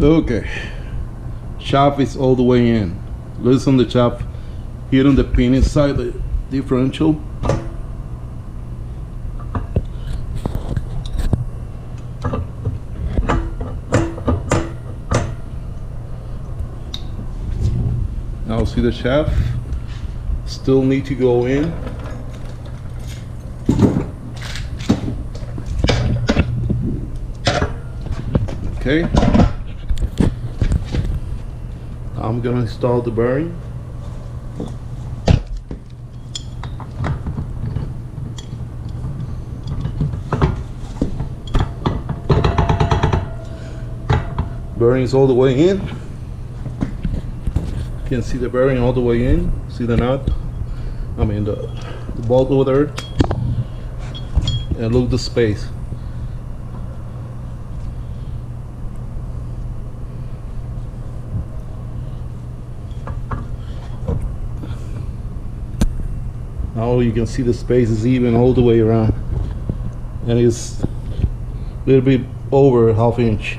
Okay, shaft is all the way in. Loosen the shaft, hit on the pin inside the differential. Now see the shaft still need to go in. Okay, I'm gonna install the bearing. Bearing is all the way in. You can see the bearing all the way in. See the nut? I mean the bolt over there. And look the space. Now you can see the space is even all the way around, and it's a little bit over ½ inch.